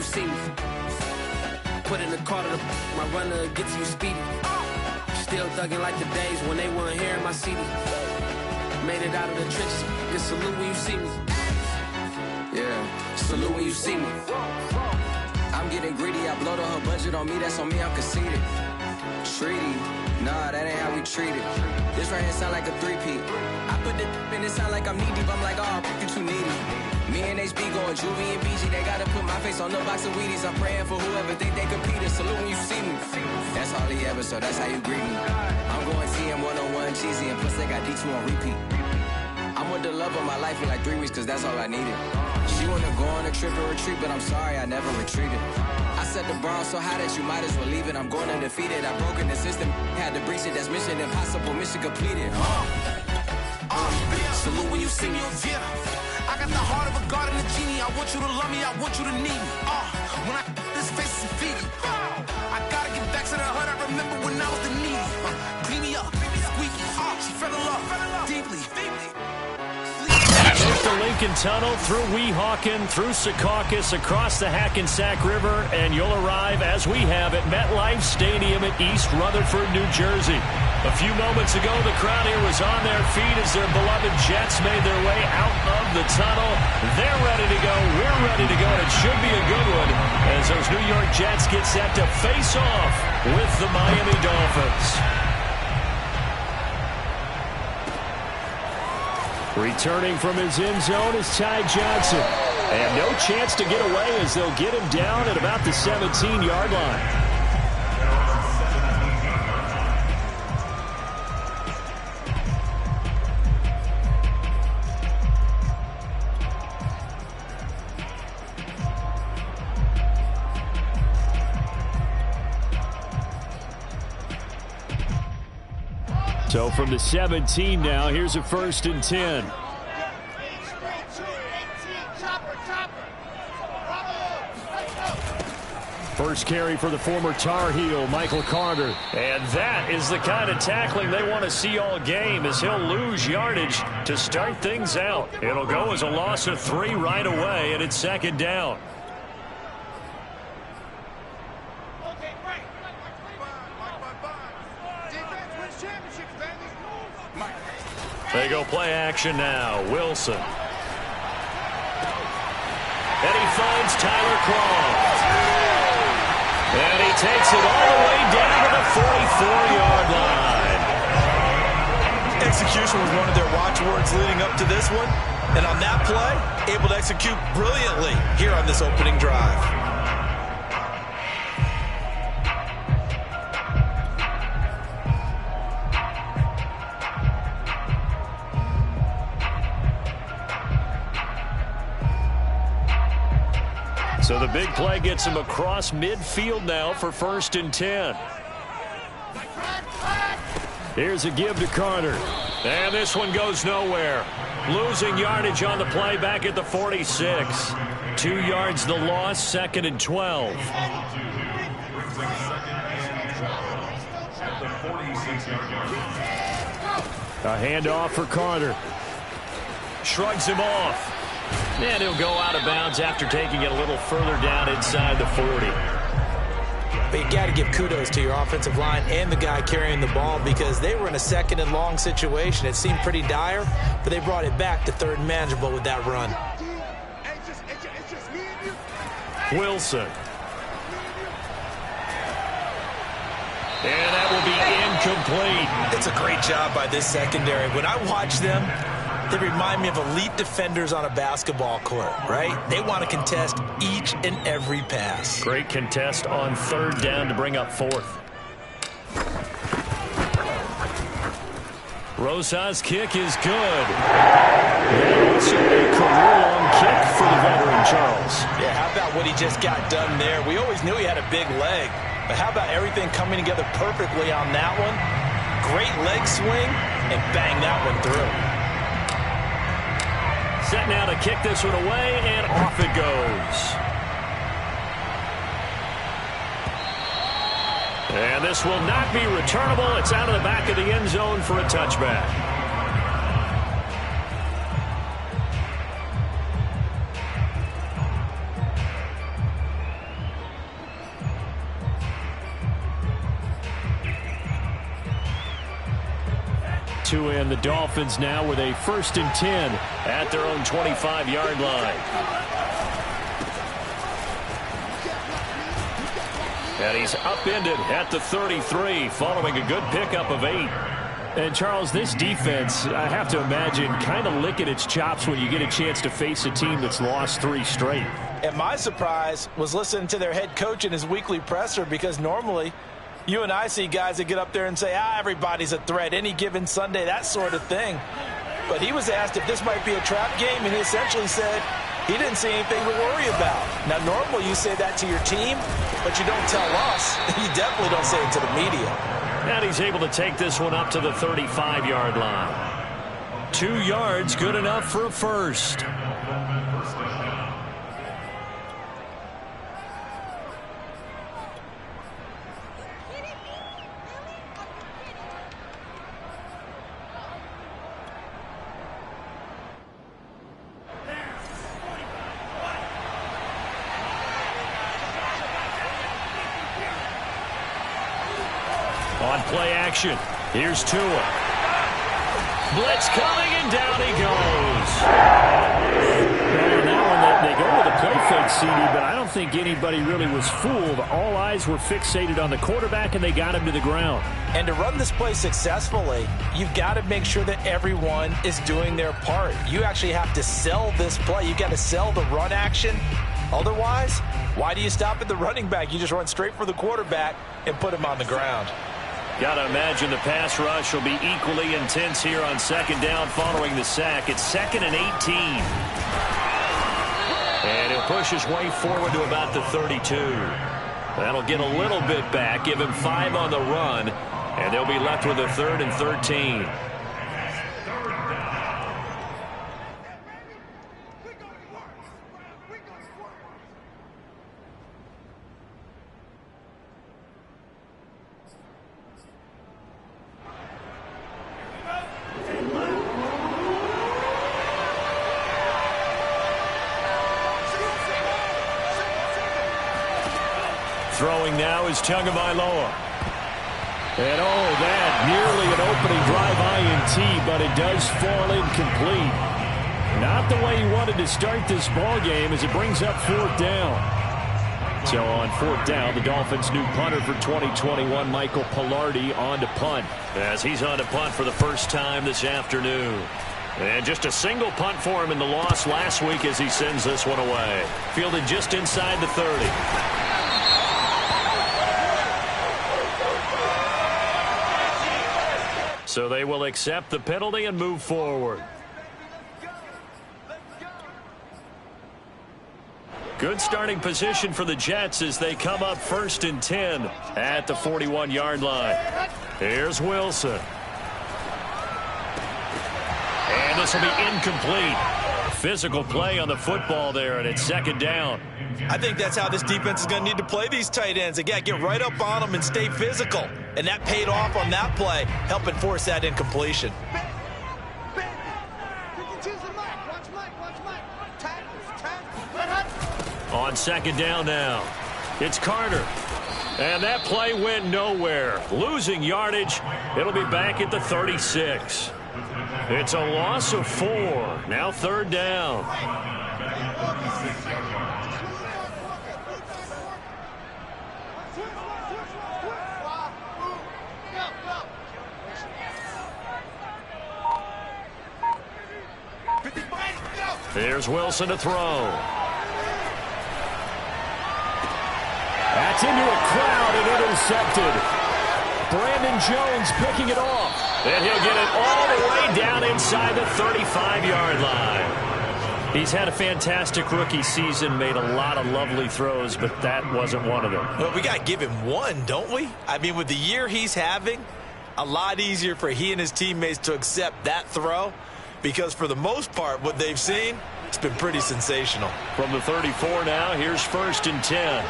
you see me. Put in the car to my runner gets you speedy. Still thugging like the days when they weren't here in my city. Made it out of the trenches. Just salute when you see me. Yeah, salute when you see me. I'm getting greedy. I blow the whole budget on me. That's on me. I'm conceited. Treaty. Nah, that ain't how we treat it. This right here sound like a three-peat. I put the in it sound like I'm knee deep. I'm like, oh, you too needy. Me and HB going Juvie and BG. They gotta put my face on no box of Wheaties. I'm praying for whoever think they competed. Salute when you see me. That's all he ever, so that's how you greet me. I'm going TM 101 cheesy, and plus they got D2 on repeat. I'm with the love of my life in like 3 weeks, cause that's all I needed. She wanna go on a trip and retreat, but I'm sorry, I never retreated. I set the bar so high that you might as well leave it. I'm going undefeated. I broken the system, had to breach it. That's mission impossible, mission completed. Salute when you see me. Yeah, I got the heart of a god and a genie. I want you to love me, I want you to need me. When I this face is feedy. I gotta get back to the hood. I remember when I was the needy. Clean me up, squeaky. She fell in love deeply. There's the Lincoln Tunnel, through Weehawken, through Secaucus, across the Hackensack River, and you'll arrive, as we have, at MetLife Stadium at East Rutherford, New Jersey. A few moments ago, the crowd here was on their feet as their beloved Jets made their way out of the tunnel. They're ready to go. We're ready to go, and it should be a good one as those New York Jets get set to face off with the Miami Dolphins. Returning from his end zone is Ty Johnson. And no chance to get away as they'll get him down at about the 17-yard line. So from the 17 now, here's a 1st and 10. First carry for the former Tar Heel, Michael Carter. And that is the kind of tackling they want to see all game, as he'll lose yardage to start things out. It'll go as a loss of 3 right away, and it's 2nd down. They go play action now. Wilson. And he finds Tyler Croft. And he takes it all the way down to the 44-yard line. Execution was one of their watchwords leading up to this one. And on that play, able to execute brilliantly here on this opening drive. So the big play gets him across midfield now for 1st and 10. Here's a give to Carter. And this one goes nowhere. Losing yardage on the play back at the 46. 2 yards the loss, 2nd and 12. A handoff for Carter. Shrugs him off. And he'll go out of bounds after taking it a little further down inside the 40. But you got to give kudos to your offensive line and the guy carrying the ball, because they were in a 2nd and long situation. It seemed pretty dire, but they brought it back to 3rd and manageable with that run. Wilson. And that will be incomplete. It's a great job by this secondary. When I watch them, they remind me of elite defenders on a basketball court, right? They want to contest each and every pass. Great contest on 3rd down to bring up 4th. Rosas' kick is good. And also a career-long kick for the veteran Charles. Yeah, how about what he just got done there? We always knew he had a big leg, but how about everything coming together perfectly on that one? Great leg swing, and bang that one through. Set now to kick this one away, and off it goes. And this will not be returnable. It's out of the back of the end zone for a touchback. to end. The Dolphins now with a 1st and 10 at their own 25-yard line. And he's upended at the 33 following a good pickup of 8. And, Charles, this defense, I have to imagine, kind of licking its chops when you get a chance to face a team that's lost 3 straight. And my surprise was listening to their head coach in his weekly presser, because normally you and I see guys that get up there and say, everybody's a threat, any given Sunday, that sort of thing. But he was asked if this might be a trap game, and he essentially said he didn't see anything to worry about. Now, normally you say that to your team, but you don't tell us. You definitely don't say it to the media. And he's able to take this one up to the 35-yard line. 2 yards, good enough for a first. On play action, here's Tua. Blitz coming, and down he goes. Well, on that one, they go with a play fake, CD, but I don't think anybody really was fooled. All eyes were fixated on the quarterback, and they got him to the ground. And to run this play successfully, you've got to make sure that everyone is doing their part. You actually have to sell this play. You've got to sell the run action. Otherwise, why do you stop at the running back? You just run straight for the quarterback and put him on the ground. Got to imagine the pass rush will be equally intense here on 2nd down following the sack. It's 2nd and 18. And he'll push his way forward to about the 32. That'll get a little bit back, give him 5 on the run, and they'll be left with a 3rd and 13. Throwing now is Tagovailoa. And that nearly an opening drive INT, but it does fall incomplete. Not the way he wanted to start this ball game as it brings up 4th down. So on 4th down, the Dolphins' new punter for 2021, Michael Palardy, on to punt. As he's on to punt for the first time this afternoon. And just a single punt for him in the loss last week as he sends this one away. Fielded just inside the 30. So they will accept the penalty and move forward. Good starting position for the Jets as they come up 1st and 10 at the 41-yard line. Here's Wilson. And this will be incomplete. Physical play on the football there, and it's 2nd down. I think that's how this defense is going to need to play these tight ends. Again, get right up on them and stay physical. And that paid off on that play, helping force that incompletion. On 2nd down now, it's Carter. And that play went nowhere. Losing yardage. It'll be back at the 36. It's a loss of 4. Now 3rd down. There's Wilson to throw. That's into a crowd and intercepted. Brandon Jones picking it off. And he'll get it all the way down inside the 35-yard line. He's had a fantastic rookie season, made a lot of lovely throws, but that wasn't one of them. Well, we got to give him one, don't we? I mean, with the year he's having, a lot easier for he and his teammates to accept that throw, because for the most part, what they've seen, it's been pretty sensational. From the 34 now, here's 1st and 10.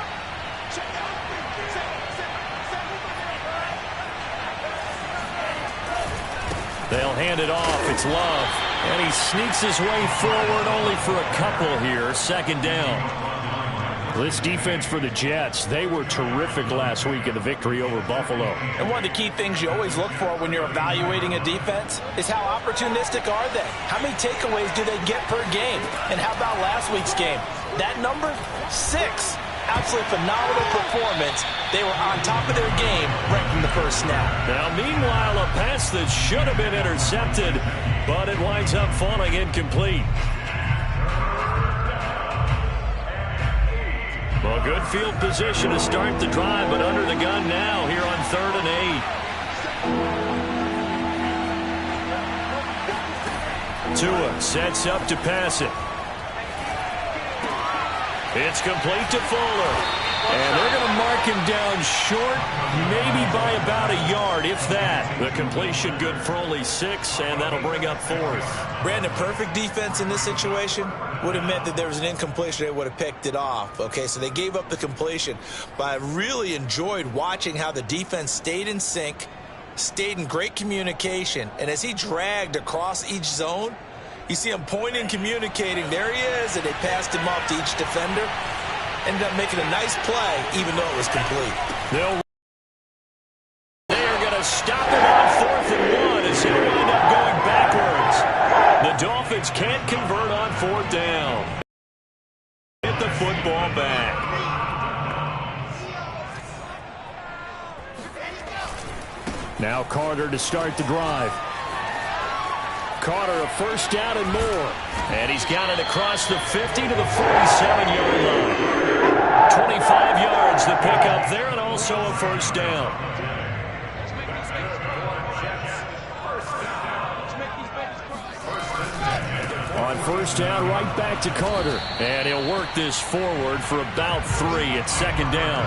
They'll hand it off. It's Love. And he sneaks his way forward only for a couple here. 2nd down. This defense for the Jets, they were terrific last week in the victory over Buffalo. And one of the key things you always look for when you're evaluating a defense is how opportunistic are they? How many takeaways do they get per game? And how about last week's game? That number, 6. Absolutely phenomenal performance. They were on top of their game right from the first snap. Now, meanwhile, a pass that should have been intercepted, but it winds up falling incomplete. Well, good field position to start the drive, but under the gun now here on 3rd and 8. Tua sets up to pass it. It's complete to Fuller. And they're going to mark him down short, maybe by about a yard, if that. The completion good for only 6, and that'll bring up 4th. Brandon, perfect defense in this situation would have meant that there was an incompletion. They would have picked it off. Okay, so they gave up the completion. But I really enjoyed watching how the defense stayed in sync, stayed in great communication. And as he dragged across each zone, you see him pointing, communicating. There he is, and they passed him off to each defender. Ended up making a nice play, even though it was complete. They are going to stop him on 4th and 1 as he'll wind up going backwards. The Dolphins can't convert on 4th down. Get the football back. Now Carter to start the drive. Carter a first down and more. And he's got it across the 50 to the 47-yard line. 25 yards the pickup there, and also a first down. On first down, right back to Carter. And he'll work this forward for about 3 at 2nd down.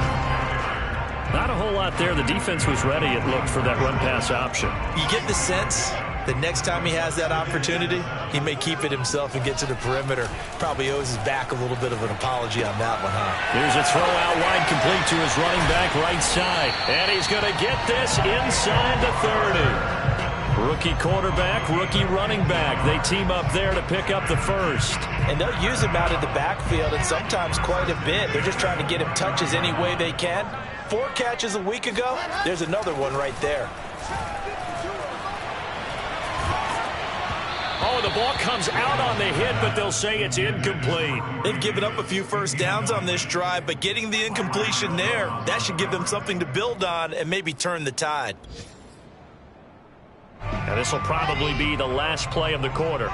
Not a whole lot there. The defense was ready, it looked, for that run-pass option. You get the sense that next time he has that opportunity, he may keep it himself and get to the perimeter. Probably owes his back a little bit of an apology on that one, huh? Here's a throw out wide, complete to his running back right side. And he's going to get this inside the 30. Rookie quarterback, rookie running back. They team up there to pick up the first. And they'll use him out of the backfield, and sometimes quite a bit. They're just trying to get him touches any way they can. 4 catches a week ago. There's another one right there. Oh, the ball comes out on the hit, but they'll say it's incomplete. They've given up a few first downs on this drive, but getting the incompletion there, that should give them something to build on and maybe turn the tide. And this will probably be the last play of the quarter.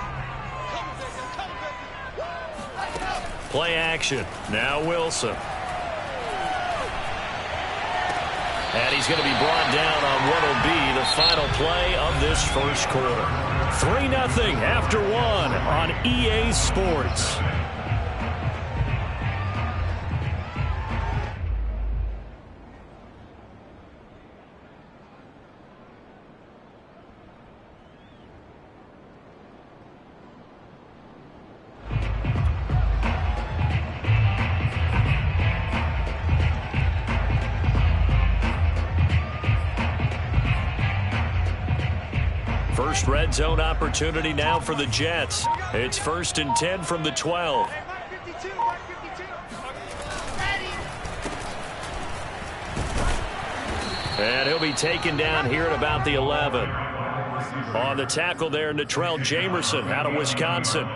Play action. Now Wilson. And he's going to be brought down on what will be the final play of this first quarter. 3-0 after 1 on EA Sports. First red zone opportunity now for the Jets. It's 1st and 10 from the 12. And he'll be taken down here at about the 11. On the tackle there, Natrell Jamerson out of Wisconsin.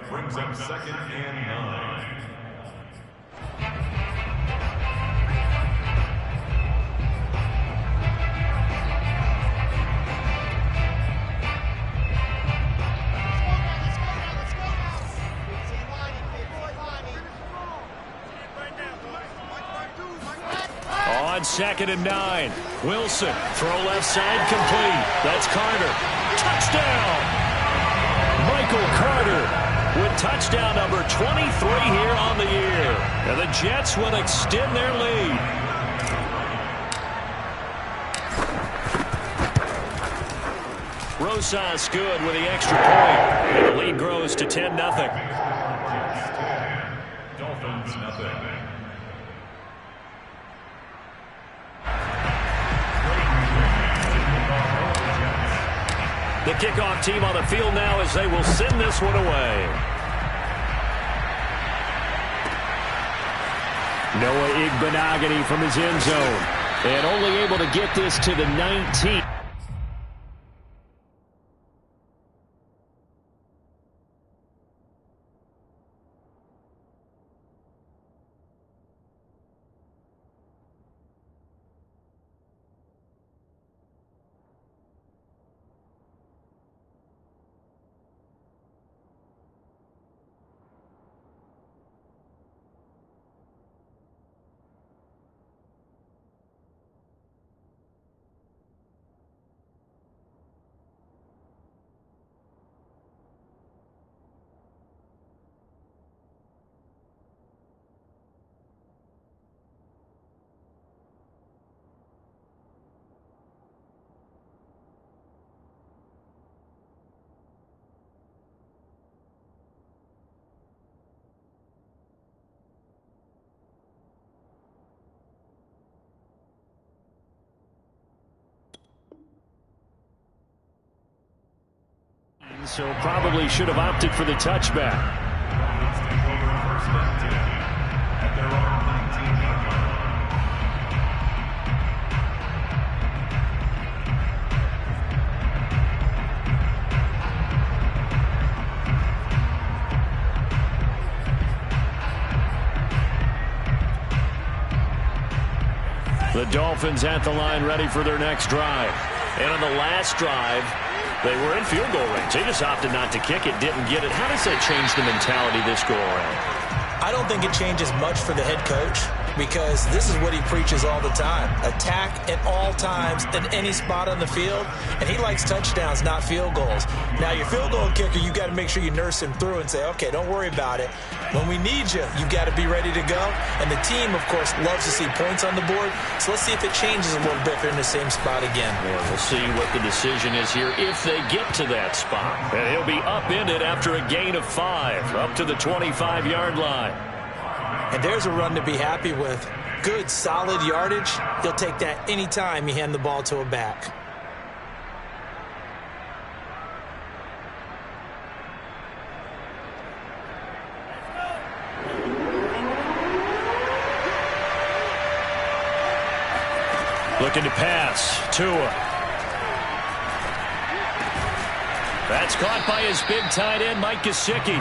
Brings up 2nd and 9. On 2nd and 9. Wilson, throw left side, complete. That's Carter. Touchdown! Michael Carter with touchdown number 23 here on the year. And the Jets will extend their lead. Rosas good with the extra point. And the lead grows to 10-0. Dolphins nothing. The kickoff team on the field now as they will send this one away. Noah Igbenogany from his end zone. And only able to get this to the 19. So probably should have opted for the touchback. At their own 19-yard line. The Dolphins at the line ready for their next drive. And on the last drive, they were in field goal range. They just opted not to kick it, didn't get it. How does that change the mentality this go around? I don't think it changes much for the head coach because this is what he preaches all the time. Attack at all times in any spot on the field, and he likes touchdowns, not field goals. Now, your field goal kicker, you got to make sure you nurse him through and say, okay, don't worry about it. When we need you, you got to be ready to go. And the team, of course, loves to see points on the board. So let's see if it changes a little bit if they're in the same spot again. Yeah, we'll see what the decision is here if they get to that spot. And he'll be upended after a gain of 5, up to the 25-yard line. And there's a run to be happy with. Good, solid yardage. He'll take that anytime you hand the ball to a back. Looking to pass. Tua. That's caught by his big tight end, Mike Gesicki.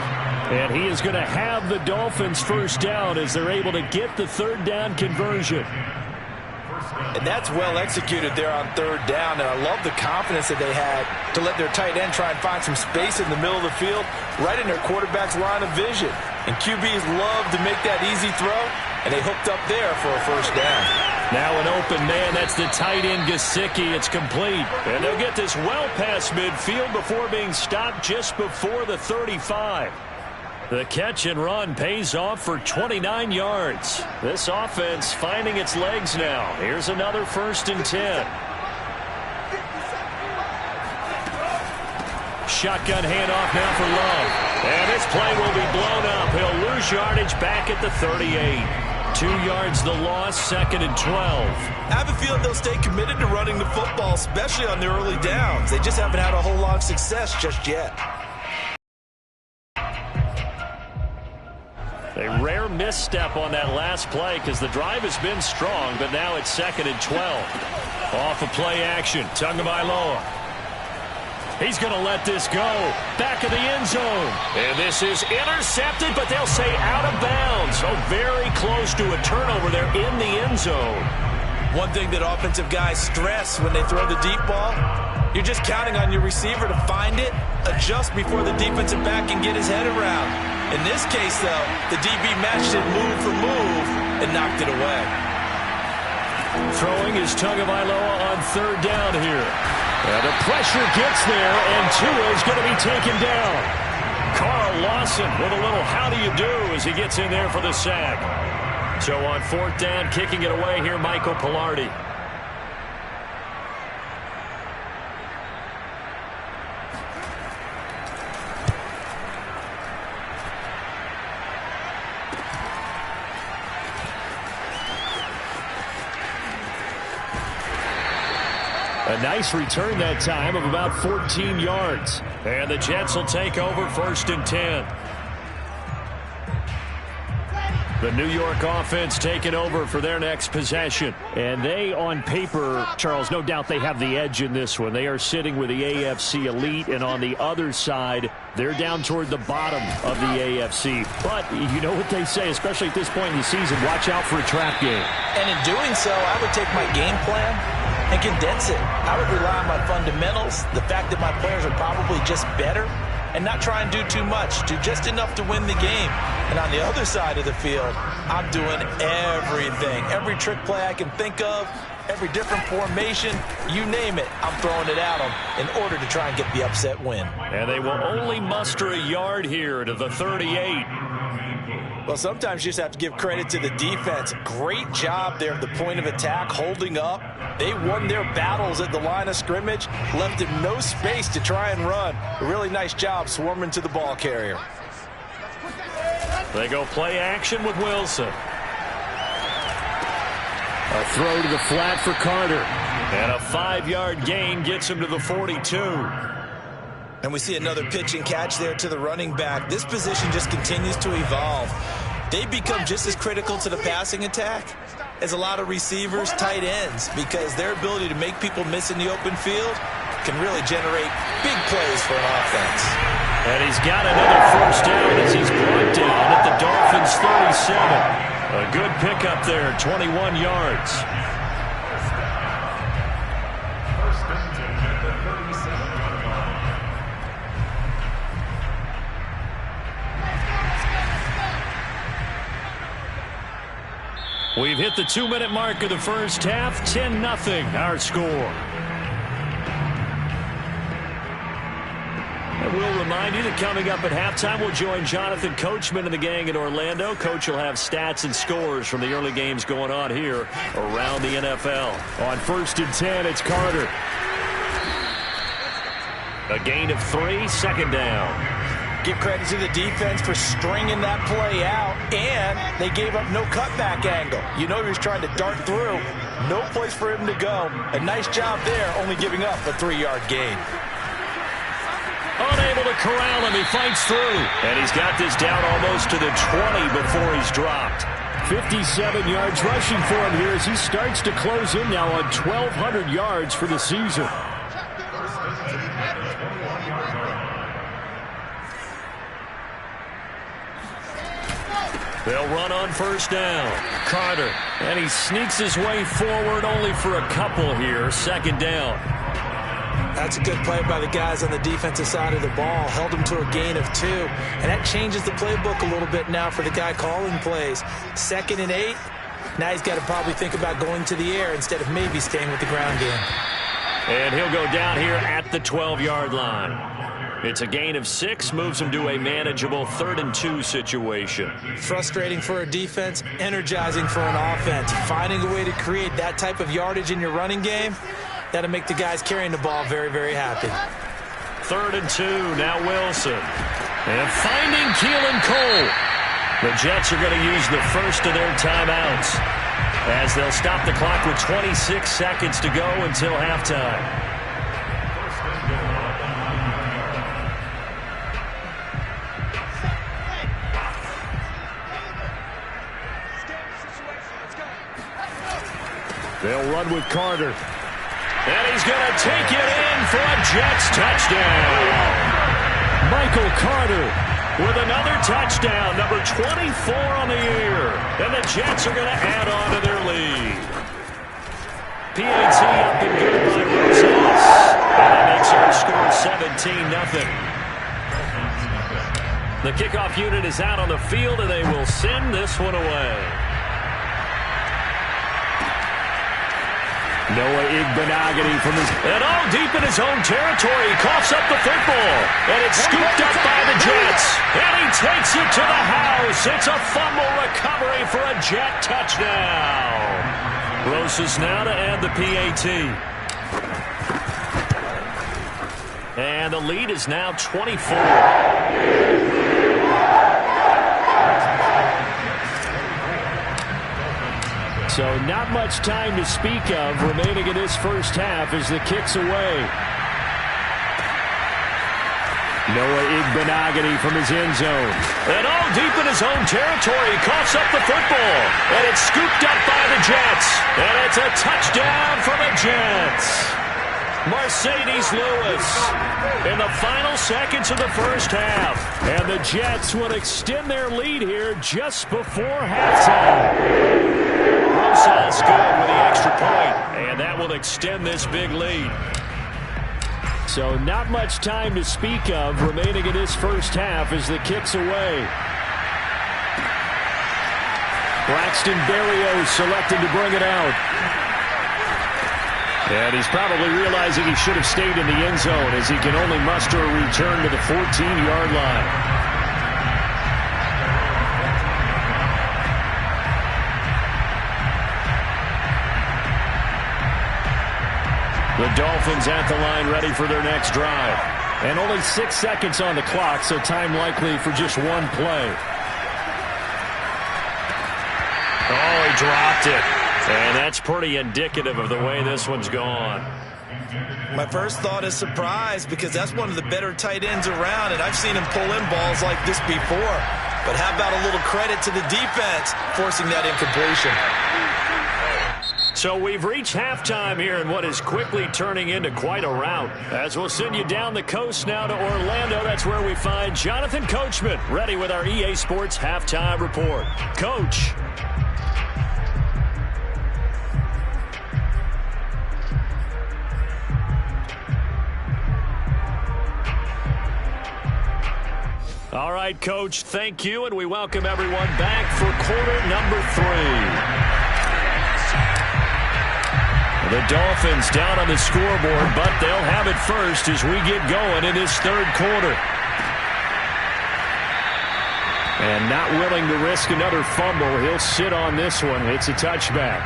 And he is going to have the Dolphins first down as they're able to get the third down conversion. And that's well executed there on third down. And I love the confidence that they had to let their tight end try and find some space in the middle of the field, right in their quarterback's line of vision. And QBs love to make that easy throw, and they hooked up there for a first down. Now an open man, that's the tight end Gesicki. It's complete. And they'll get this well past midfield before being stopped just before the 35. The catch and run pays off for 29 yards. This offense finding its legs now. Here's another 1st and 10. Shotgun handoff now for Love. And this play will be blown up. He'll lose yardage back at the 38. 2 yards the loss, 2nd and 12. I have a feeling they'll stay committed to running the football, especially on the early downs. They just haven't had a whole lot of success just yet. A rare misstep on that last play because the drive has been strong, but now it's 2nd and 12. Off of play action, Tagovailoa. He's going to let this go. Back of the end zone. And this is intercepted, but they'll say out of bounds. So very close to a turnover there in the end zone. One thing that offensive guys stress when they throw the deep ball, you're just counting on your receiver to find it, adjust before the defensive back can get his head around. In this case, though, the DB matched it move for move and knocked it away. Throwing is Tagovailoa on third down here. And the pressure gets there, and Tua is going to be taken down. Carl Lawson with a little how do you do as he gets in there for the sack. So on 4th down, kicking it away here, Michael Pilardi. A nice return that time of about 14 yards. And the Jets will take over 1st and 10. The New York offense taking over for their next possession. And they, on paper, Charles, no doubt they have the edge in this one. They are sitting with the AFC elite, and on the other side, they're down toward the bottom of the AFC. But you know what they say, especially at this point in the season, watch out for a trap game. And in doing so, I would take my game plan and condense it. I would rely on my fundamentals, the fact that my players are probably just better, and not try and do too much, do just enough to win the game. And on the other side of the field, I'm doing everything. Every trick play I can think of, every different formation, you name it, I'm throwing it at them in order to try and get the upset win. And they will only muster a yard here to the 38. Well, sometimes you just have to give credit to the defense. Great job there at the point of attack, holding up. They won their battles at the line of scrimmage, left him no space to try and run. A really nice job swarming to the ball carrier. They go play action with Wilson. A throw to the flat for Carter. And a 5-yard gain gets him to the 42. And we see another pitch and catch there to the running back. This position just continues to evolve. They become just as critical to the passing attack as a lot of receivers, tight ends, because their ability to make people miss in the open field can really generate big plays for an offense. And he's got another first down as he's brought down at the Dolphins' 37. A good pickup there, 21 yards. We've hit the 2-minute mark of the first half. 10-0 our score. And we'll remind you that coming up at halftime, we'll join Jonathan Coachman and the gang in Orlando. Coach will have stats and scores from the early games going on here around the NFL. On 1st and 10, it's Carter. A gain of 3, second down. Give credit to the defense for stringing that play out, and they gave up no cutback angle. You know he was trying to dart through. No place for him to go. A nice job there, only giving up a 3-yard gain. Unable to corral him, he fights through. And he's got this down almost to the 20 before he's dropped. 57 yards rushing for him here as he starts to close in now on 1,200 yards for the season. They'll run on first down. Carter. And he sneaks his way forward only for a couple here. Second down. That's a good play by the guys on the defensive side of the ball. Held him to a gain of 2. And that changes the playbook a little bit now for the guy calling plays. 2nd and 8. Now he's got to probably think about going to the air instead of maybe staying with the ground game. And he'll go down here at the 12-yard line. It's a gain of 6, moves him to a manageable 3rd and 2 situation. Frustrating for a defense, energizing for an offense. Finding a way to create that type of yardage in your running game, that'll make the guys carrying the ball very, very happy. 3rd and 2, now Wilson. And finding Keelan Cole. The Jets are going to use the first of their timeouts as they'll stop the clock with 26 seconds to go until halftime. They'll run with Carter. And he's going to take it in for a Jets touchdown. Michael Carter with another touchdown, number 24 on the year. And the Jets are going to add on to their lead. PAT up and good by Rosales. And that makes our score 17-0. The kickoff unit is out on the field, and they will send this one away. Noah Igbenogany from his... And deep in his own territory. He coughs up the football. And it's scooped up by the Jets. And he takes it to the house. It's a fumble recovery for a Jet touchdown. Rosas now to add the PAT. And the lead is now 24. So not much time to speak of remaining in this first half as the kick's away. Noah Igbenogany from his end zone. And all deep in his own territory, he coughs up the football. And it's scooped up by the Jets. And it's a touchdown for the Jets. Mercedes Lewis in the final seconds of the first half. And the Jets will extend their lead here just before halftime. Rosas good with the extra point, and that will extend this big lead. So not much time to speak of remaining in this first half as the kick's away. Braxton Berrios selected to bring it out. And he's probably realizing he should have stayed in the end zone as he can only muster a return to the 14-yard line. The Dolphins at the line ready for their next drive. And only 6 seconds on the clock, so time likely for just one play. Oh, he dropped it. And that's pretty indicative of the way this one's gone. My first thought is surprise because that's one of the better tight ends around, and I've seen him pull in balls like this before. But how about a little credit to the defense forcing that incompletion? So we've reached halftime here in what is quickly turning into quite a rout. As we'll send you down the coast now to Orlando, that's where we find Jonathan Coachman ready with our EA Sports Halftime Report. Coach. All right, Coach, thank you, and we welcome everyone back for quarter number 3. The Dolphins down on the scoreboard, but they'll have it first as we get going in this third quarter. And not willing to risk another fumble, he'll sit on this one. It's a touchback.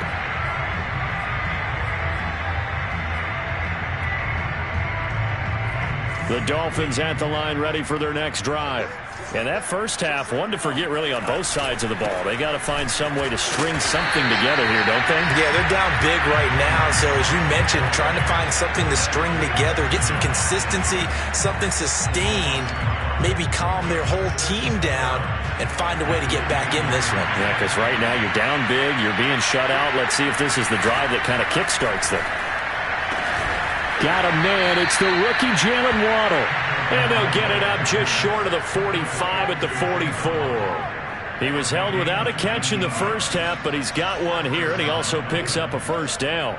The Dolphins at the line ready for their next drive. And that first half, one to forget really on both sides of the ball. They got to find some way to string something together here, don't they? Yeah, they're down big right now. So as you mentioned, trying to find something to string together, get some consistency, something sustained, maybe calm their whole team down and find a way to get back in this one. Yeah, because right now you're down big, you're being shut out. Let's see if this is the drive that kind of kickstarts them. Got a man. It's the rookie Jalen Waddle. And they'll get it up just short of the 45 at the 44. He was held without a catch in the first half, but he's got one here, and he also picks up a first down.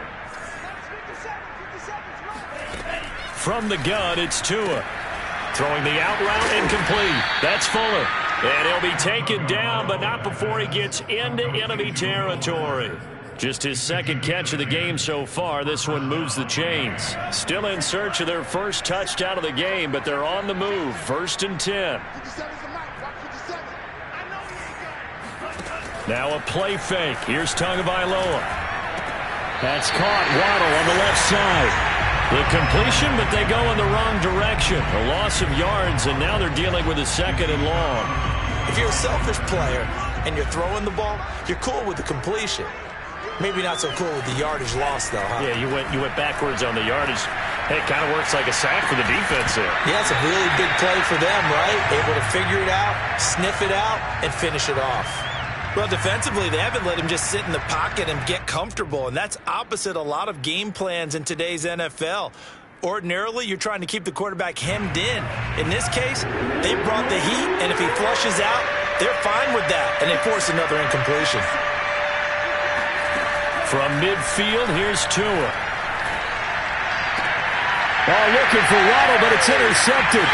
From the gun, it's Tua. Throwing the out route incomplete. That's Fuller. And he'll be taken down, but not before he gets into enemy territory. Just his second catch of the game so far. This one moves the chains. Still in search of their first touchdown of the game, but they're on the move. 1st and 10. Now a play fake. Here's Tagovailoa. That's caught. Waddle on the left side. The completion, but they go in the wrong direction. A loss of yards, and now they're dealing with a 2nd and long. If you're a selfish player and you're throwing the ball, you're cool with the completion. Maybe not so cool with the yardage loss, though, huh? Yeah, you went backwards on the yardage. Hey, it kind of works like a sack for the defense there. Yeah, it's a really big play for them, right? Able to figure it out, sniff it out, and finish it off. Well, defensively, they haven't let him just sit in the pocket and get comfortable, and that's opposite a lot of game plans in today's NFL. Ordinarily, you're trying to keep the quarterback hemmed in. In this case, they brought the heat, and if he flushes out, they're fine with that, and they force another incompletion. From midfield, here's Tua. Oh, looking for Waddle, but it's intercepted.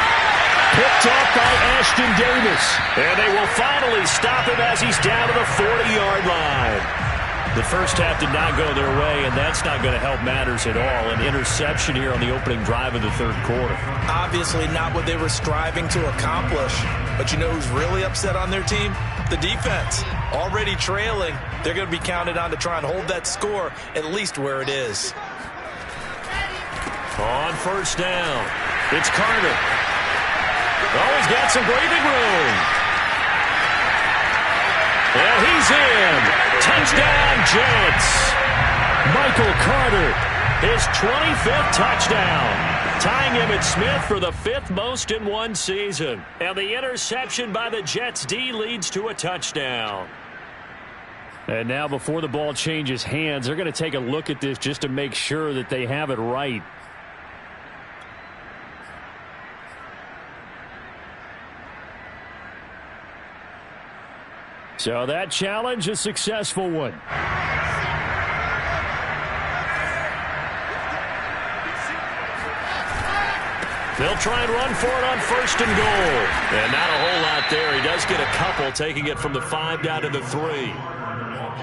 Picked off by Ashton Davis. And they will finally stop him as he's down to the 40-yard line. The first half did not go their way, and that's not going to help matters at all. An interception here on the opening drive of the third quarter. Obviously not what they were striving to accomplish. But you know who's really upset on their team? The defense. Already trailing. They're going to be counted on to try and hold that score at least where it is. On first down, it's Carter. Oh, he's got some breathing room. And he's in. Touchdown, Jets. Michael Carter, his 25th touchdown. tying Emmitt Smith for the 5th most in one season. And the interception by the Jets D leads to a touchdown. And now before the ball changes hands, they're going to take a look at this just to make sure that they have it right. So that challenge, a successful one. They'll try and run for it on 1st and goal. And not a whole lot there. He does get a couple, taking it from the 5 down to the 3.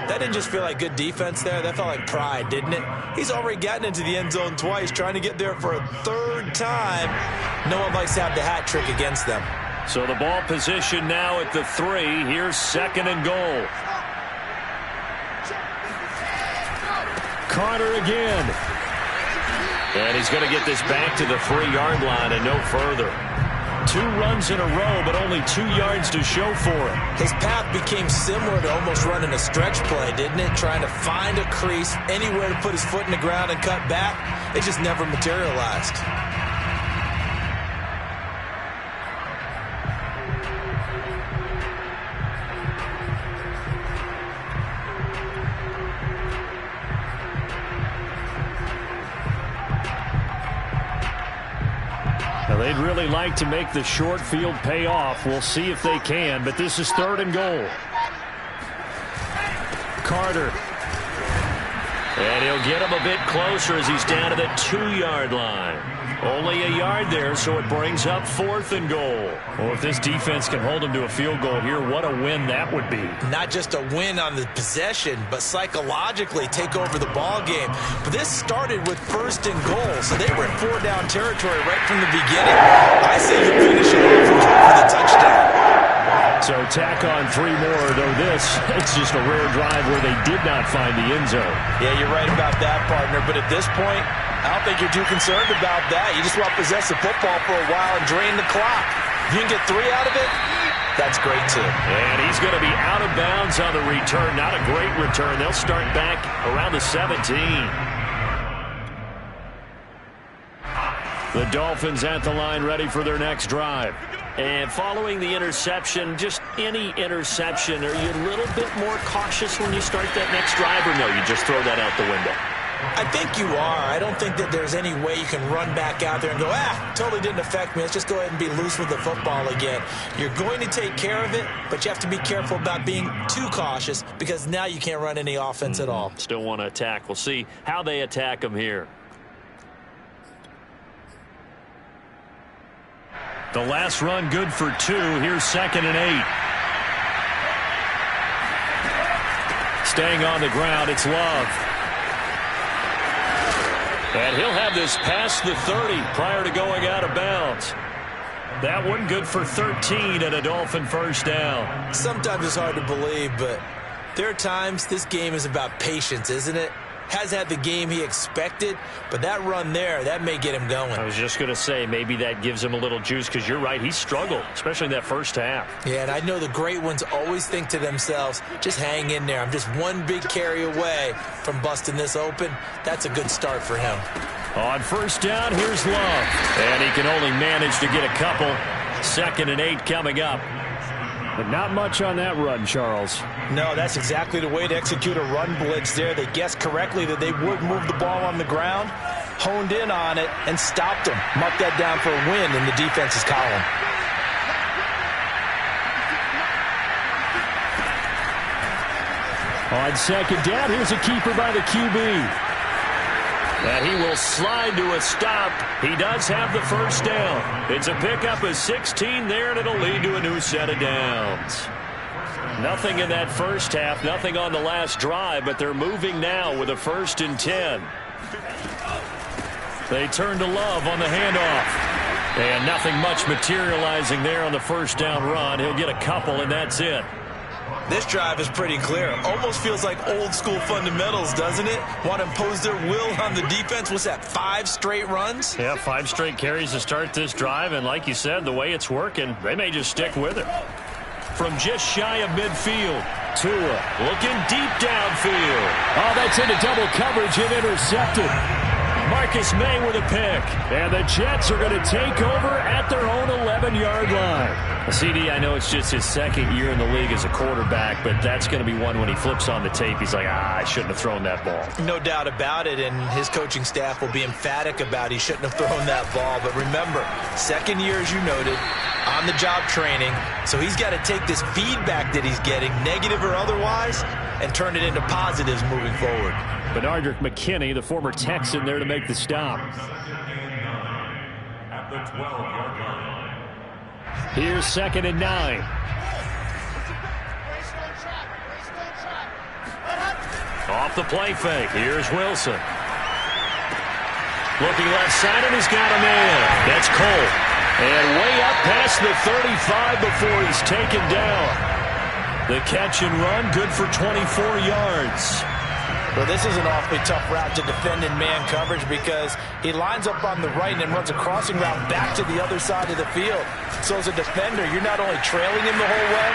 That didn't just feel like good defense there. That felt like pride, didn't it? He's already gotten into the end zone twice, trying to get there for a 3rd time. No one likes to have the hat trick against them. So the ball position now at the 3. Here's 2nd and goal. Carter again. And he's going to get this back to the 3-yard line and no further. 2 runs in a row, but only 2 yards to show for it. His path became similar to almost running a stretch play, didn't it? Trying to find a crease, anywhere to put his foot in the ground and cut back. It just never materialized. Now, they'd really like to make the short field pay off. We'll see if they can, but this is 3rd and goal. Carter. And he'll get him a bit closer as he's down to the 2-yard line. Only a yard there, so it brings up 4th and goal. Well, if this defense can hold them to a field goal here, what a win that would be. Not just a win on the possession, but psychologically take over the ball game. But this started with 1st and goal, so they were in 4-down territory right from the beginning. I say you finish it off for the touchdown. So tack on 3 more, though it's just a rare drive where they did not find the end zone. Yeah, you're right about that, partner. But at this point, I don't think you're too concerned about that. You just want to possess the football for a while and drain the clock. If you can get 3 out of it, that's great, too. And he's going to be out of bounds on the return. Not a great return. They'll start back around the 17. The Dolphins at the line, ready for their next drive. And following the interception, just any interception, are you a little bit more cautious when you start that next drive, or no, you just throw that out the window? I think you are. I don't think that there's any way you can run back out there and go, totally didn't affect me. Let's just go ahead and be loose with the football again. You're going to take care of it, but you have to be careful about being too cautious because now you can't run any offense at all. Still want to attack. We'll see how they attack them here. The last run good for 2. Here's 2nd and 8. Staying on the ground, it's Love. And he'll have this past the 30 prior to going out of bounds. That one good for 13 and a Dolphin 1st down. Sometimes it's hard to believe, but there are times this game is about patience, isn't it? Has had the game he expected, but that run there, that may get him going. I was just going to say, maybe that gives him a little juice because you're right, he struggled, especially in that first half. Yeah, and I know the great ones always think to themselves, just hang in there. I'm just one big carry away from busting this open. That's a good start for him. On 1st down, here's Love. And he can only manage to get a couple. 2nd and 8 coming up. But not much on that run, Charles. No, that's exactly the way to execute a run blitz there. They guessed correctly that they would move the ball on the ground, honed in on it, and stopped them. Marked that down for a win in the defense's column. On 2nd down, here's a keeper by the QB. And he will slide to a stop. He does have the 1st down. It's a pickup of 16 there, and it'll lead to a new set of downs. Nothing in that first half, nothing on the last drive, but they're moving now with a 1st and 10. They turn to Love on the handoff. And nothing much materializing there on the 1st down run. He'll get a couple, and that's it. This drive is pretty clear. Almost feels like old school fundamentals, doesn't it? Want to impose their will on the defense. What's that, 5 straight runs? Yeah, 5 straight carries to start this drive. And like you said, the way it's working, they may just stick with it. From just shy of midfield, Tua looking deep downfield. Oh, that's into double coverage and intercepted. Marcus May with a pick. And the Jets are going to take over at their own 11-yard line. CD, I know it's just his second year in the league as a quarterback, but that's going to be one when he flips on the tape. He's like, I shouldn't have thrown that ball. No doubt about it, and his coaching staff will be emphatic about he shouldn't have thrown that ball. But remember, second year, as you noted, on-the-job training. So he's got to take this feedback that he's getting, negative or otherwise, and turn it into positives moving forward. Benardrick McKinney, the former Texan, there to make the stop. At the 12-yard line. Here's 2nd and 9. Off the play fake. Here's Wilson. Looking left side, and he's got a man. That's Cole. And way up past the 35 before he's taken down. The catch and run, good for 24 yards. Well, this is an awfully tough route to defend in man coverage because he lines up on the right and then runs a crossing route back to the other side of the field. So as a defender, you're not only trailing him the whole way,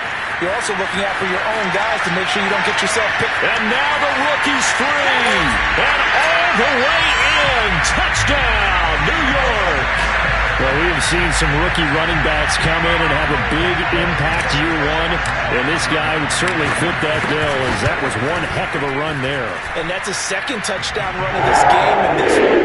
you're also looking out for your own guys to make sure you don't get yourself picked. And now the rookie's free. And all the way in. Touchdown, New York. Well, we have seen some rookie running backs come in and have a big impact year one, and this guy would certainly fit that bill, as that was one heck of a run there. And that's a second touchdown run of this game, and this one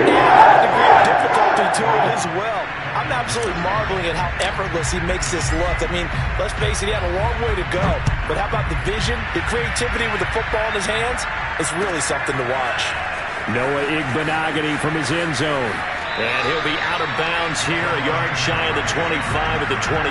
had a degree of difficulty to it as well. I'm absolutely marveling at how effortless he makes this look. I mean, let's face it, he had a long way to go, but how about the vision, the creativity with the football in his hands? It's really something to watch. Noah Igbenogany from his end zone. And he'll be out of bounds here, a yard shy of the 25 at the 24.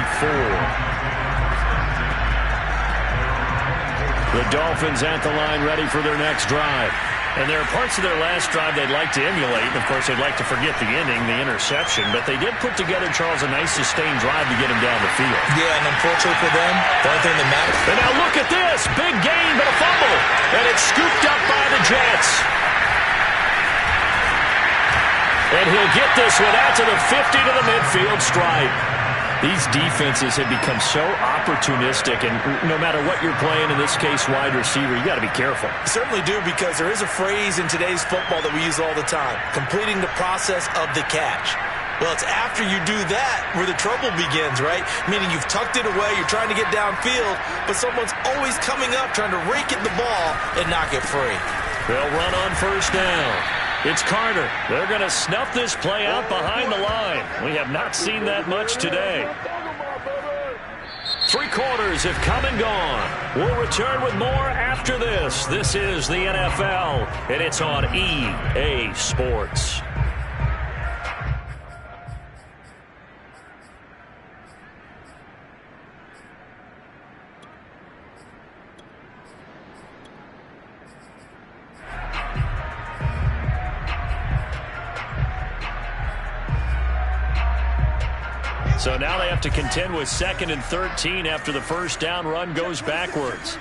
The Dolphins at the line ready for their next drive. And there are parts of their last drive they'd like to emulate. And, of course, they'd like to forget the ending, the interception. But they did put together, Charles, a nice sustained drive to get him down the field. Yeah, and unfortunately for them, the only thing that matters. And now look at this. Big gain, but a fumble. And it's scooped up by the Jets. And he'll get this one out to the 50 to the midfield stripe. These defenses have become so opportunistic, and no matter what you're playing, in this case wide receiver, you got to be careful. You certainly do, because there is a phrase in today's football that we use all the time, completing the process of the catch. Well, it's after you do that where the trouble begins, right? Meaning you've tucked it away, you're trying to get downfield, but someone's always coming up trying to rake at the ball and knock it free. They'll run on first down. It's Carter. They're going to snuff this play out behind the line. We have not seen that much today. 3 quarters have come and gone. We'll return with more after this. This is the NFL, and it's on EA Sports. So now they have to contend with 2nd and 13 after the first down run goes backwards.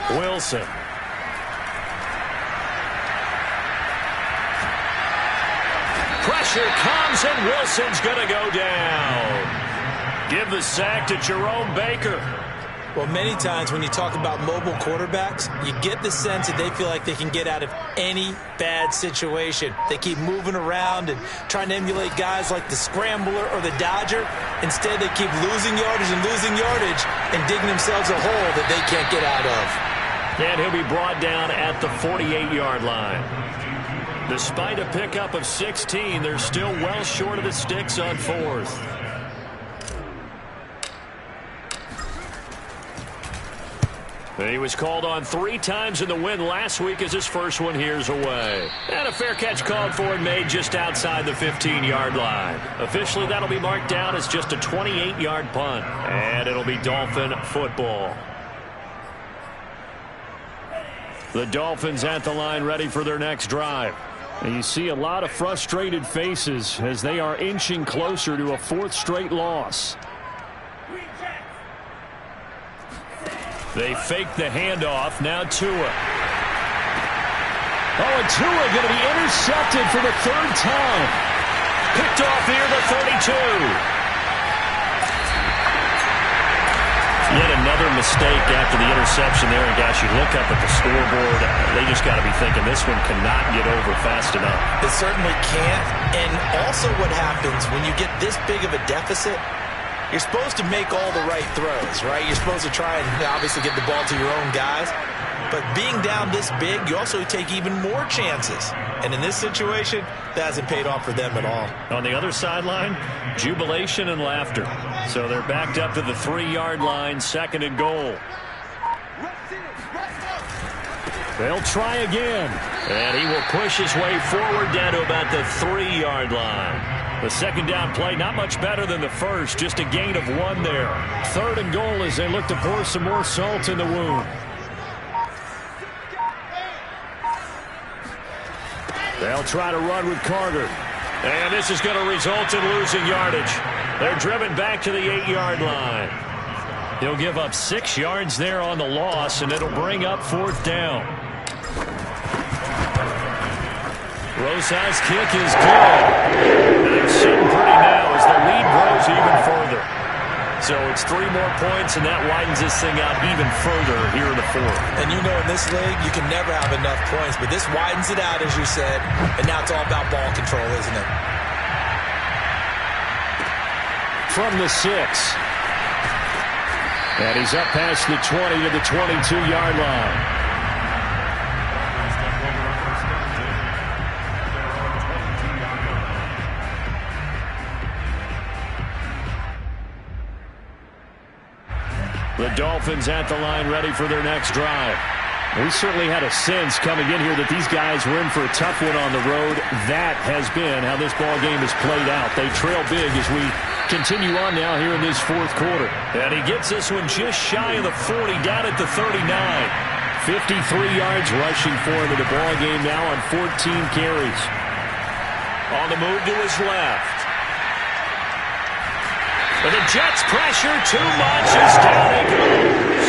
Wilson. Pressure comes, and Wilson's going to go down. Give the sack to Jerome Baker. Well, many times when you talk about mobile quarterbacks, you get the sense that they feel like they can get out of any bad situation. They keep moving around and trying to emulate guys like the Scrambler or the Dodger. Instead, they keep losing yardage and digging themselves a hole that they can't get out of. And he'll be brought down at the 48-yard line. Despite a pickup of 16, they're still well short of the sticks on 4th. He was called on 3 times in the win last week as his first one here's away. And a fair catch called for and made just outside the 15-yard line. Officially, that'll be marked down as just a 28-yard punt. And it'll be Dolphin football. The Dolphins at the line ready for their next drive. And you see a lot of frustrated faces as they are inching closer to a 4th straight loss. They fake the handoff. Now Tua. Oh, and Tua going to be intercepted for the 3rd time. Picked off near the 32. Yet another mistake after the interception there. And, gosh, you look up at the scoreboard, they just got to be thinking this one cannot get over fast enough. It certainly can't. And also what happens when you get this big of a deficit, you're supposed to make all the right throws, right? You're supposed to try and obviously get the ball to your own guys. But being down this big, you also take even more chances. And in this situation, that hasn't paid off for them at all. On the other sideline, jubilation and laughter. So they're backed up to the 3-yard line, 2nd and goal. They'll try again. And he will push his way forward down to about the 3-yard line. The second down play, not much better than the first, just a gain of 1 there. 3rd and goal as they look to pour some more salt in the wound. They'll try to run with Carter. And this is going to result in losing yardage. They're driven back to the 8-yard line. He'll give up 6 yards there on the loss, and it'll bring up 4th down. Rosa's kick is good. And they're sitting pretty now as the lead grows even further. So it's 3 more points, and that widens this thing out even further here in the 4th. And you know in this league, you can never have enough points, but this widens it out, as you said, and now it's all about ball control, isn't it? From the 6. And he's up past the 20 to the 22-yard line. The Dolphins at the line ready for their next drive. We certainly had a sense coming in here that these guys were in for a tough one on the road. That has been how this ball game has played out. They trail big as we continue on now here in this 4th quarter. And he gets this one just shy of the 40, down at the 39. 53 yards rushing for him in the ball game now on 14 carries. On the move to his left. But the Jets pressure too much as down it goes.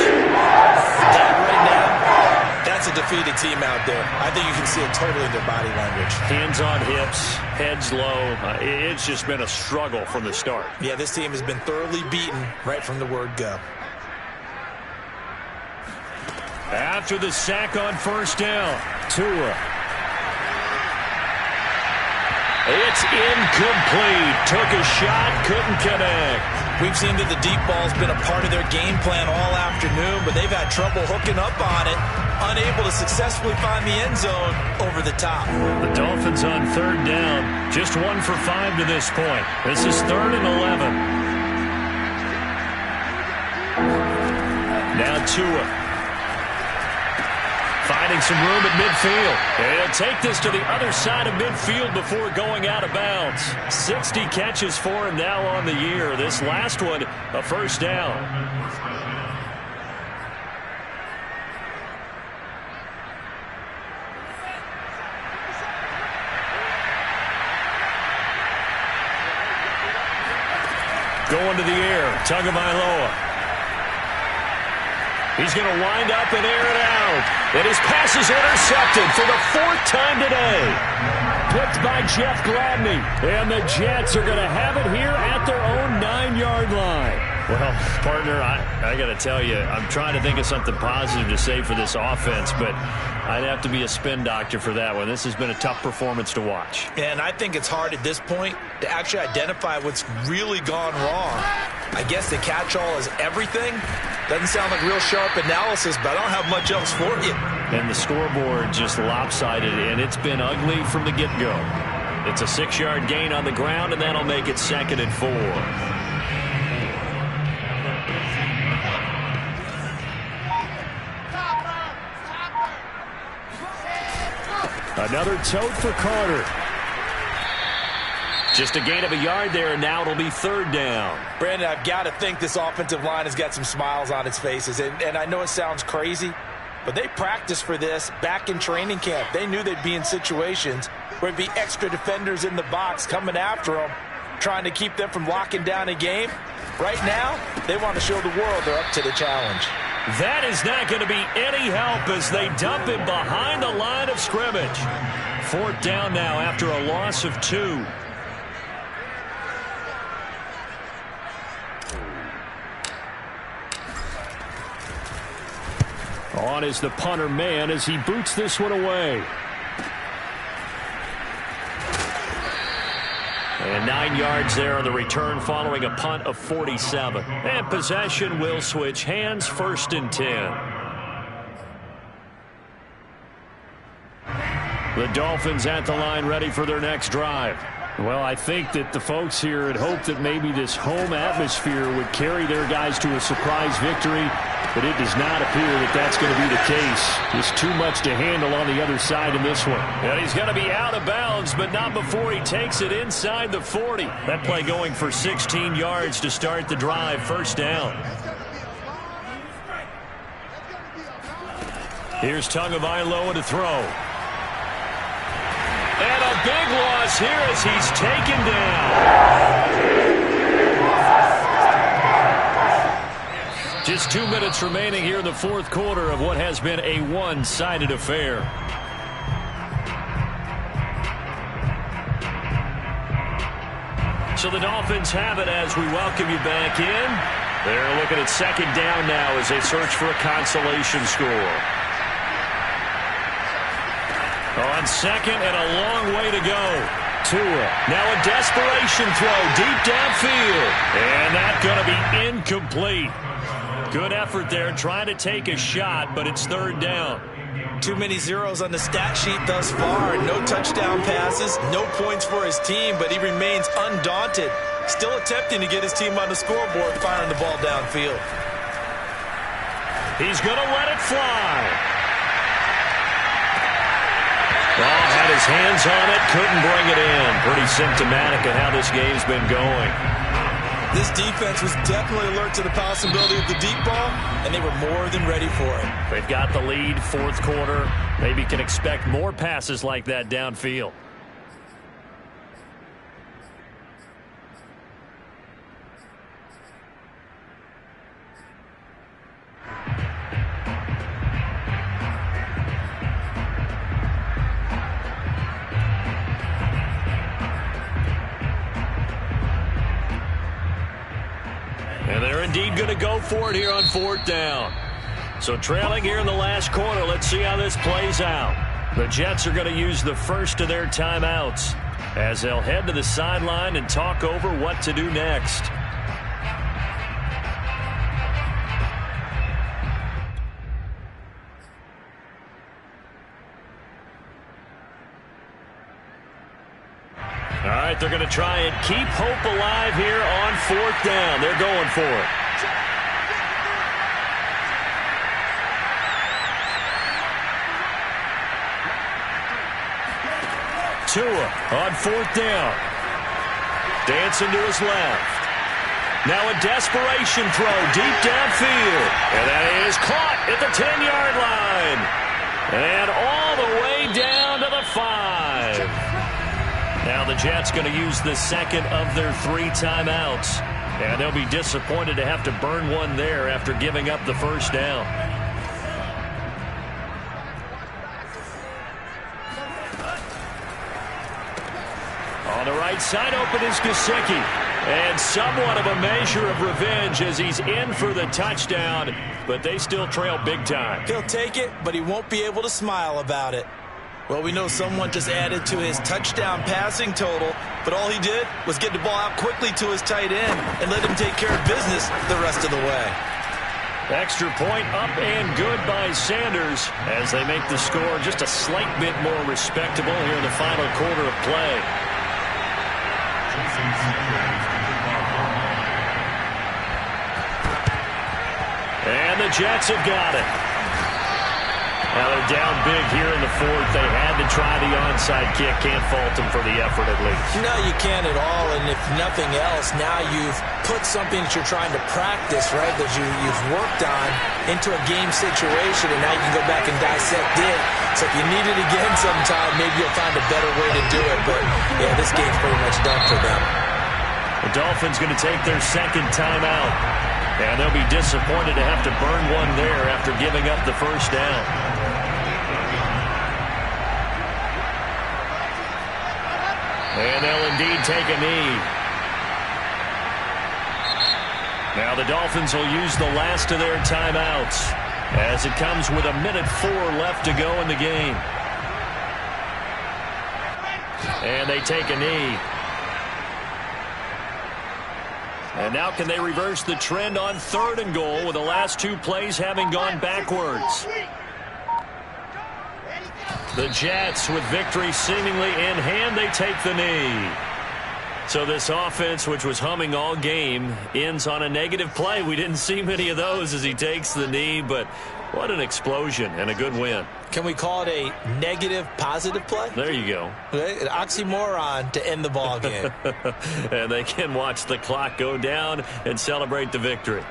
Right now, that's a defeated team out there. I think you can see it totally in their body language. Hands on hips, heads low. It's just been a struggle from the start. Yeah, this team has been thoroughly beaten right from the word go. After the sack on 1st down, Tua. It's incomplete. Took a shot, couldn't connect. We've seen that the deep ball's been a part of their game plan all afternoon, but they've had trouble hooking up on it, unable to successfully find the end zone over the top. The Dolphins on 3rd down, just 1 for 5 to this point. This is 3rd and 11. Now Tua. Finding some room at midfield. He'll take this to the other side of midfield before going out of bounds. 60 catches for him now on the year. This last one, a 1st down. Going to the air, Tagovailoa. He's going to wind up and air it out. And his pass is intercepted for the 4th time today. Picked by Jeff Gladney. And the Jets are going to have it here at their own 9-yard line. Well, partner, I got to tell you, I'm trying to think of something positive to say for this offense, but I'd have to be a spin doctor for that one. This has been a tough performance to watch. And I think it's hard at this point to actually identify what's really gone wrong. I guess the catch-all is everything. Doesn't sound like real sharp analysis, but I don't have much else for you. And the scoreboard just lopsided, and it's been ugly from the get-go. It's a 6-yard gain on the ground, and that'll make it 2nd and 4. Another tote for Carter. Just a gain of a yard there, and now it'll be 3rd down. Brandon, I've got to think this offensive line has got some smiles on its faces. And I know it sounds crazy, but they practiced for this back in training camp. They knew they'd be in situations where there'd be extra defenders in the box coming after them, trying to keep them from locking down a game. Right now, they want to show the world they're up to the challenge. That is not going to be any help as they dump him behind the line of scrimmage. 4th down now after a loss of 2. On is the punter man as he boots this one away. And 9 yards there on the return following a punt of 47. And possession will switch hands, 1st and 10. The Dolphins at the line ready for their next drive. Well, I think that the folks here had hoped that maybe this home atmosphere would carry their guys to a surprise victory, but it does not appear that that's going to be the case. Just too much to handle on the other side in this one. And he's going to be out of bounds, but not before he takes it inside the 40. That play going for 16 yards to start the drive, 1st down. Here's Tagovailoa to throw. And a big loss here as he's taken down. Just 2 minutes remaining here in the 4th quarter of what has been a one-sided affair. So the Dolphins have it as we welcome you back in. They're looking at 2nd down now as they search for a consolation score. On 2nd and a long way to go. Tua. Now a desperation throw deep downfield. And that's going to be incomplete. Good effort there trying to take a shot, but it's 3rd down. Too many zeros on the stat sheet thus far. No touchdown passes, no points for his team, but he remains undaunted. Still attempting to get his team on the scoreboard, firing the ball downfield. He's going to let it fly. Ball had his hands on it, couldn't bring it in. Pretty symptomatic of how this game's been going. This defense was definitely alert to the possibility of the deep ball, and they were more than ready for it. They've got the lead, 4th quarter. Maybe can expect more passes like that downfield. And they're indeed going to go for it here on 4th down. So trailing here in the last quarter, let's see how this plays out. The Jets are going to use the first of their timeouts as they'll head to the sideline and talk over what to do next. All right, they're going to try and keep hope alive here on 4th down. They're going for it. Tua on 4th down. Dancing to his left. Now a desperation throw deep downfield. And that is caught at the 10-yard line. And all the way down to the 5. Now the Jets going to use the 2nd of their 3 timeouts. And they'll be disappointed to have to burn one there after giving up the 1st down. On the right side open is Gesicki. And somewhat of a measure of revenge as he's in for the touchdown. But they still trail big time. He'll take it, but he won't be able to smile about it. Well, we know someone just added to his touchdown passing total, but all he did was get the ball out quickly to his tight end and let him take care of business the rest of the way. Extra point up and good by Sanders as they make the score just a slight bit more respectable here in the final quarter of play. And the Jets have got it. Now they're down big here in the 4th. They had to try the onside kick. Can't fault them for the effort at least. No, you can't at all. And if nothing else, now you've put something that you're trying to practice, right, that you've worked on into a game situation, and now you can go back and dissect it. So if you need it again sometime, maybe you'll find a better way to do it. But, yeah, this game's pretty much done for them. The Dolphins going to take their 2nd timeout. And they'll be disappointed to have to burn one there after giving up the 1st down. And they'll indeed take a knee. Now the Dolphins will use the last of their timeouts. as it comes with 1:04 left to go in the game. And they take a knee. And now can they reverse the trend on 3rd and goal with the last 2 plays having gone backwards? The Jets with victory seemingly in hand, they take the knee. So this offense, which was humming all game, ends on a negative play. We didn't see many of those as he takes the knee, but what an explosion and a good win. Can we call it a negative positive play? There you go. An oxymoron to end the ball game. And they can watch the clock go down and celebrate the victory.